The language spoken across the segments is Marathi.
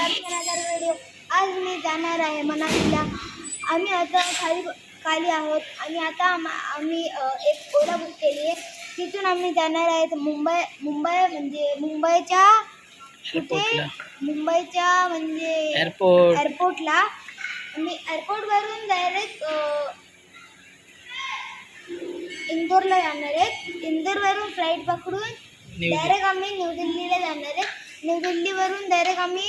व्हिडिओ. आज मी जाणार आहे मनालीला. आम्ही आता खाली आहोत आणि आता आम्ही एक ओला बुक केली आहे. तिथून आम्ही जाणार आहेत मुंबईच्या म्हणजे एअरपोर्टला. आम्ही एअरपोर्टवरून डायरेक्ट इंदोरला जाणार आहेत. इंदोरवरून फ्लाईट पकडून डायरेक्ट आम्ही न्यू दिल्लीला जाणार आहे. न्यू दिल्लीवरून डायरेक्ट आम्ही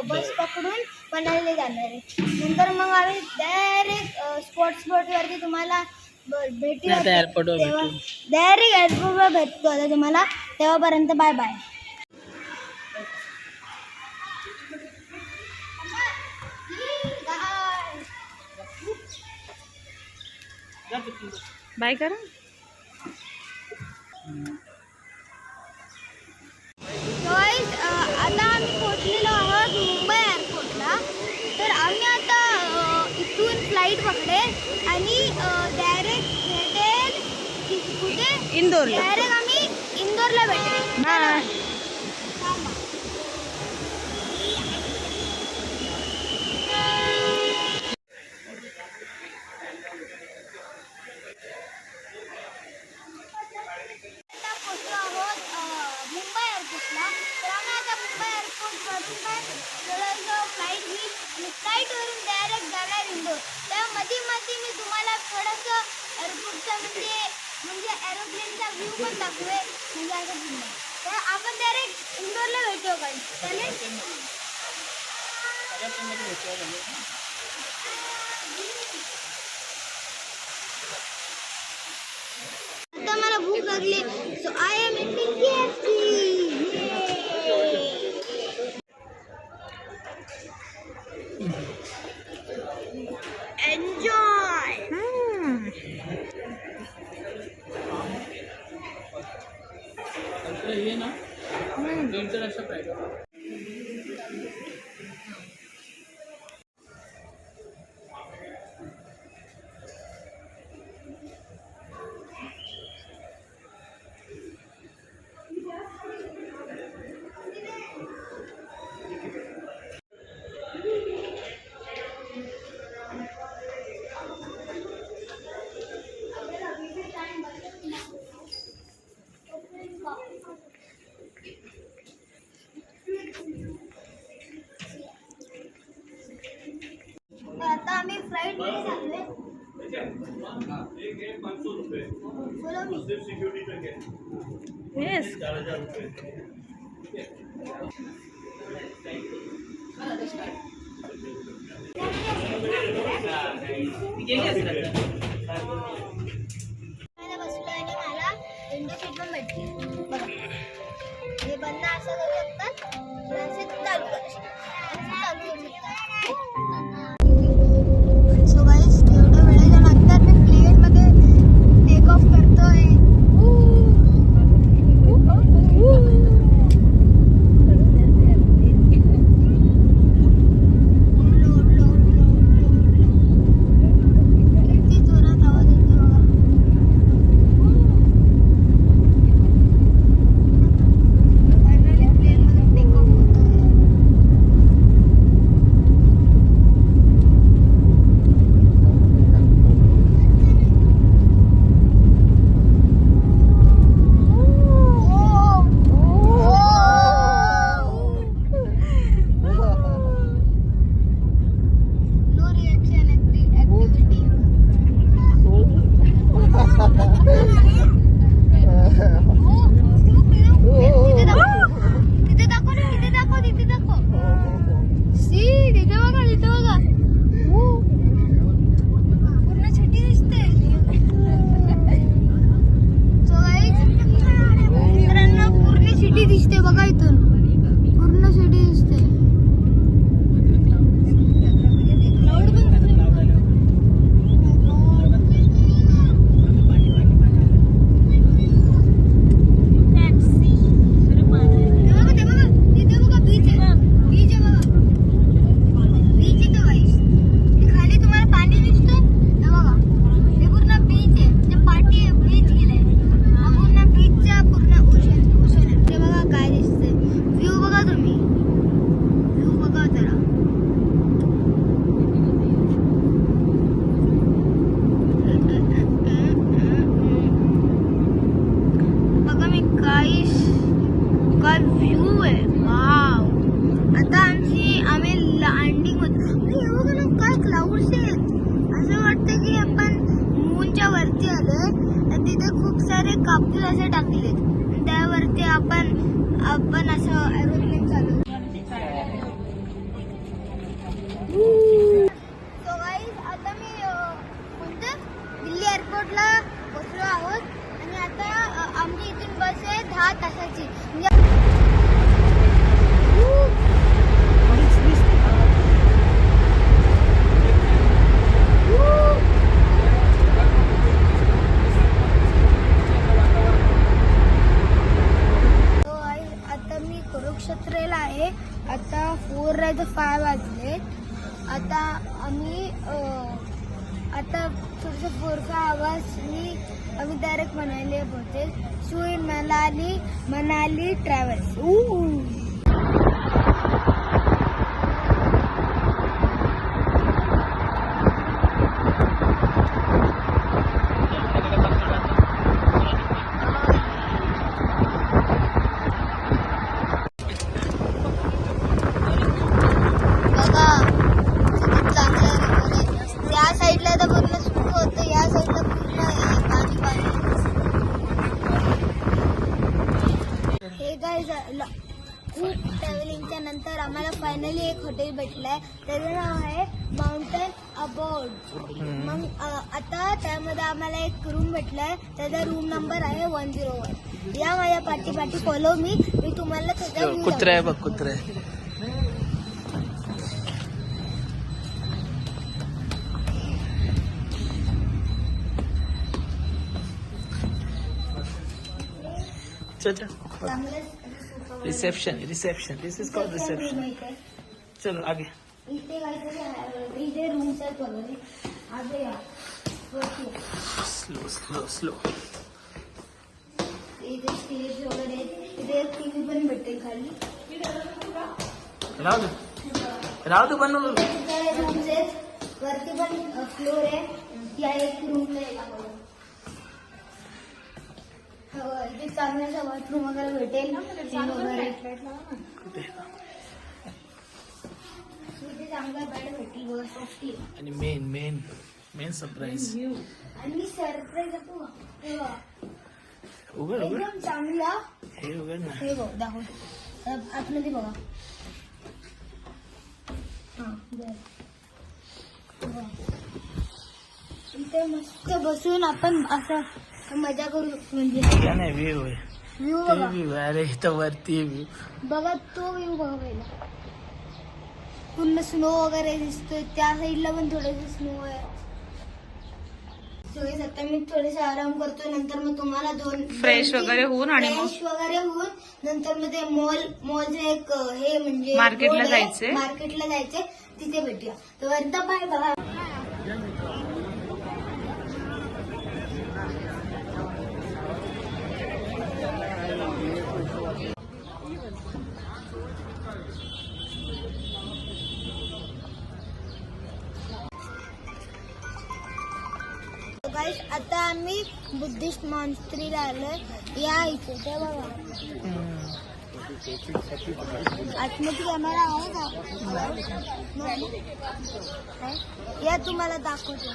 बस पकडून मनालीला जाणार आहे. नंतर मग आम्ही डायरेक्ट स्पॉटवरती तुम्हाला भेटू. डायरेक्ट एअरपोर्टवर भेटतो आता तुम्हाला. तेव्हापर्यंत बाय बाय. बाय करा. आता आम्ही पोहोचलेलो आहोत मुंबई एअरपोर्टला. तर आम्ही आता इथून फ्लाईट पकडेल आणि डायरेक्ट भेटेल कुठे? इंदोरला. डायरेक्ट आम्ही इंदोरला भेटेल. मुंबई एअरपोर्टला. तर आम्ही आता मुंबई एअरपोर्टवरून फ्लाईट घेईल आणि फ्लाईटवरून डायरेक्ट जाणार इंदोर. त्या मध्ये मी तुम्हाला थोडंसं एअरपोर्टचा म्हणजे एरोप्लेनचा व्ह्यू पण दाखवेल. म्हणजे असं तर आपण डायरेक्ट इंदोरला भेटू का? चालेल. आता मला भूक लागली. So I am eating KFC. Enjoy. ये ना 2-4 अशा प्राईस. आता आम्ही फ्लाईट मध्ये चाललोय. बोला मी. येस. बसलो आणि मला विंडो सीट पण भेटली. बघा हे बंद असं करू शकतात. असे चालू करू शकतात. सो गाईस एवढ्या वेळेच्या नंतर मी प्लेनमध्ये टेक ऑफ करतोय. किती जोरात आवाज येतो बघा. फायनली प्लेनमध्ये टेक ऑफ होत आहे. कापूस असे टाकले त्यावरती आपण असं एरोप्लेन चालवतो. So guys, आता मी कोणतं दिल्ली एअरपोर्टला पोचलो आहोत आणि आता आमची इथून बस आहे 10 तासाची. आता मी कुरुक्षेत्रला आहे. आता 4:05 वाजले. आता आम्ही आता थोडंसं 4-5 आवाजनी आम्ही डायरेक्ट मनाली पोहोचेल. So in Manali travels. साईडला तर पूर्ण सुकं होतं, या साईडला पूर्ण पाणी. हे काय खूप ट्रॅव्हलिंगच्या नंतर आम्हाला फायनली एक हॉटेल भेटलंय. त्याचं नाव आहे माउंटेन अबोर्ड. मग आता त्यामध्ये आम्हाला एक रूम भेटलाय. त्याचा रूम नंबर आहे 101. या माझ्या पाठी फॉलो मी तुम्हाला त्याचा कुत्रा आहे बघ, कुत्रा आहे. Reception this is called reception. चलो आगे. इथे रूम्स आहेत वगैरे. आगे या. स्लो. इथे स्टेज वगैरे आहेत. इथे टीव्ही पण भेटेल खाली. राहू दे बनवलं. रूम्स आहेत वरती पण फ्लोर आहे. या एक रूमला इथे चांगल्याचा वॉशरूम वगैरे भेटेल वगैरे. इथे चांगला बेड भेटेल बघा, सॉफ्टी. आणि मेन सरप्राईज. आणि सरप्राईज आपण उघड एकदम चांगला. हे उघड ना. हे बघ दाखव आतमध्ये बघा. इथे मस्त बसून आपण असं मजा करू. म्हणजे नाही व्ह्यू आहे. व्ह्यू बघा. व्ह्यू अरे इथं वरती व्ह्यू बघा, तो व्ह्यू बघा पहिला. पूर्ण स्नो वगैरे दिसतोय. त्या साईडला पण थोडंसं स्नो आहे. आता मी थोडेसे आराम करतो. नंतर मग तुम्हाला फ्रेश वगैरे होऊन नंतर मग ते मॉलचे एक हे म्हणजे मार्केटला जायचंय. तिथे भेटूया. तर बाय बघा. आता आम्ही बुद्धिस्ट मॉन्स्ट्रीला आलोय. या इथे ते बघा. आतमध्ये कॅमेरा आहे का? या तुम्हाला दाखवतो.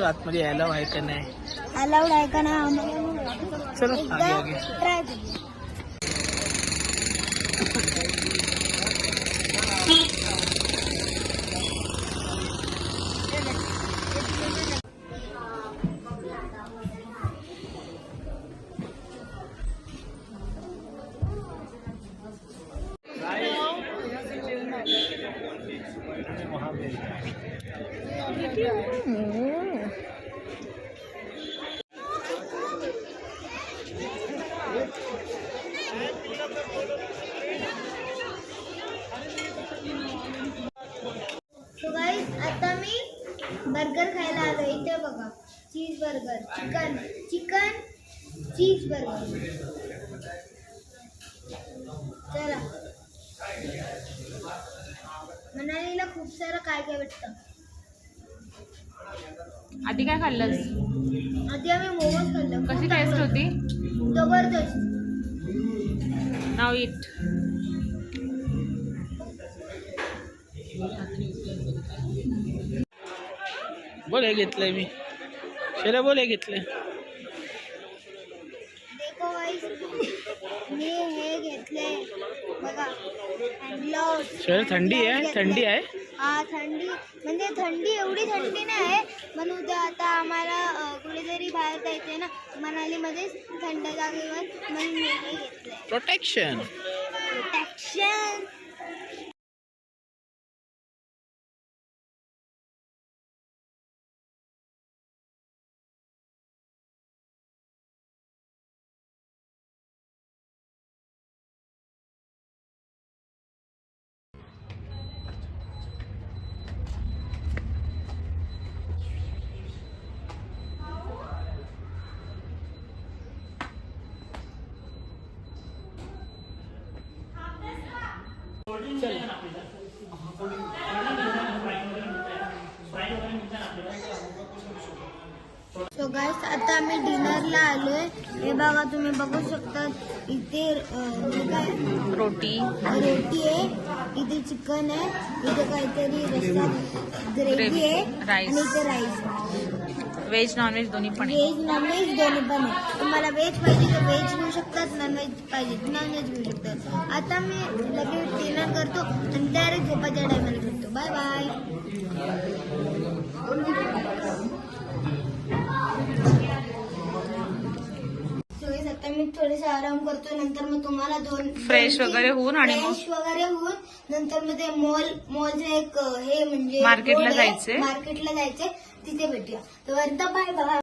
आतमध्ये अलाव आहे का नाही? अलाउड आहे का नाही आम्हाला चलो एकदा ट्राय करूया. आता मी बर्गर खायला आलो. इथे बघा, चीज बर्गर, चिकन चीज बर्गर. चला. मनालीला खूप सारं काय भेटतं. आधी काय खाल्लंस? आधी आम्ही मोमोज खाल्लं. कशी टेस्ट होती? जबरदस्त. Now it. बोल हे घेतलंय मी. चला बोल हे घेतलं. देखो गाईस, मी हे घेतले बघा हँडग्लोव्स. चला थंडी आहे, थंडी आहे. हा थंडी म्हणजे थंडी एवढी थंडी नाही आहे, पण उद्या आता आम्हाला कुठेतरी बाहेर जायचंय ना, मनालीमध्येच थंड जागेवर, म्हणून मी हे घेतलंय प्रोटेक्शन. प्रोटेक्शन. सो गाईस, आता आम्ही डिनरला आलोय. हे बघा, तुम्ही बघू शकता इथे हे काय रोटी रोटी आहे, इथे चिकन आहे, इथे काहीतरी रस्सा ग्रेव्ही आहे, राईस. आणि इथे राईस. व्हेज नॉनव्हेज दोन्ही पण आहे. व्हेज नॉनव्हेज दोन्ही पण आहे. तुम्हाला व्हेज पाहिजे तर व्हेज घेऊ शकतात, नॉनव्हेज पाहिजे तर नॉनव्हेज घेऊ शकतात. आता मी लगेच डिनर करतो आणि डायरेक्ट झोपाच्या टायमाला भेटतो. Bye bye. आता मी थोडेसे आराम करतो, नंतर मग तुम्हाला फ्रेश वगैरे होऊन आणि मग फ्रेश वगैरे होऊन नंतर मग ते मॉलचे एक हे म्हणजे मार्केटला road आहे, जायचंय. मार्केटला जायचंय, तिथे भेटूया. तर बाय बाय.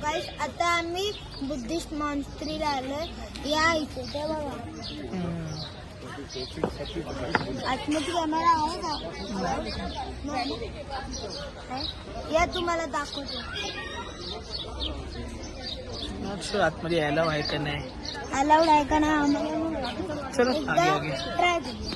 गाईस, आता आम्ही बुद्धिस्ट मॉन्स्ट्रीला आलोय. या इथे ते बघा, आतमध्ये कॅमेरा आहे का? या तुम्हाला दाखवतो. आतमध्ये यायला आहे का नाही? अलाउड आहे का नाही आम्हाला चलो एकदा आगे ट्राय करूया.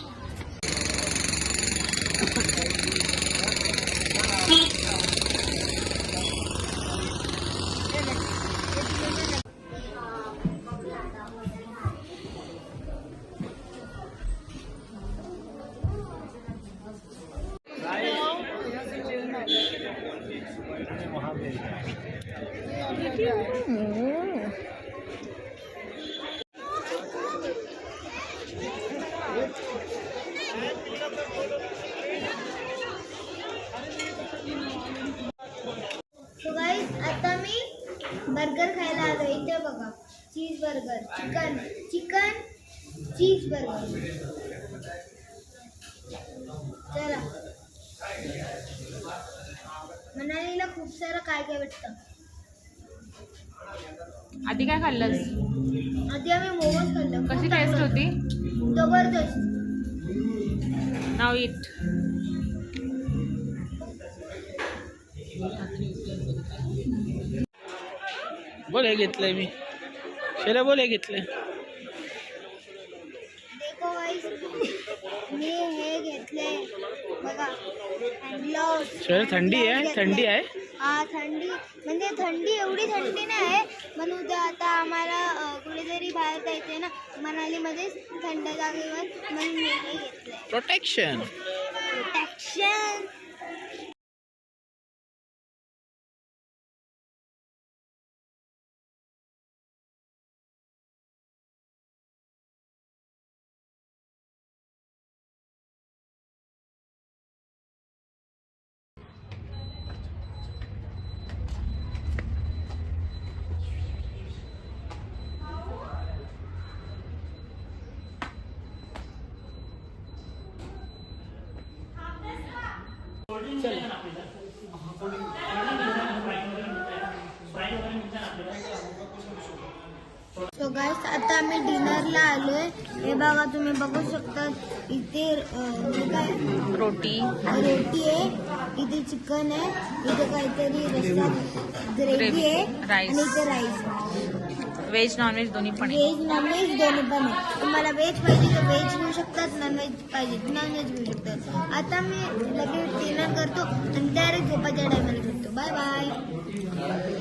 So guys, आता मी बर्गर खायला आलो. इथे बघा, चीज बर्गर, चिकन चीज बर्गर. चला, मनालीला खूप सारं काय काय भेटतं. आधी काय खाल्लंस? आधी आम्ही मोमोज खाल्लं. कशी टेस्ट होती? जबरदस्त. Now it. बोल हे घेतलंय मी. चला बोल हे घेतलंय. देखो गाईस, मी हे घेतले बघा हँडग्लोव्स. चला थंडी आहे, थंडी आहे. हा थंडी म्हणजे थंडी एवढी थंडी नाही आहे, पण उद्या आता आम्हाला कुठेतरी बाहेर जायचंय ना, मनालीमध्येच थंड जागेवर, म्हणून मी हे घेतलंय प्रोटेक्शन. प्रोटेक्शन. सो गाईस, आता आम्ही डिनरला आलोय. हे बघा, तुम्ही बघू शकता इथे हे काय रोटी आहे, इथे चिकन आहे, इथे काहीतरी रस्सा ग्रेव्ही आहे, राईस. आणि इथे राईस. व्हेज नॉनव्हेज दोन्ही पण आहे. व्हेज नॉनव्हेज दोन्ही पण आहे. तुम्हाला व्हेज पाहिजे तर व्हेज घेऊ शकतात, नॉनव्हेज पाहिजे तर नॉनव्हेज घेऊ शकतात. आता मी लगेच डिनर करतो आणि डायरेक्ट झोपाच्या टायमाला बाय बाय.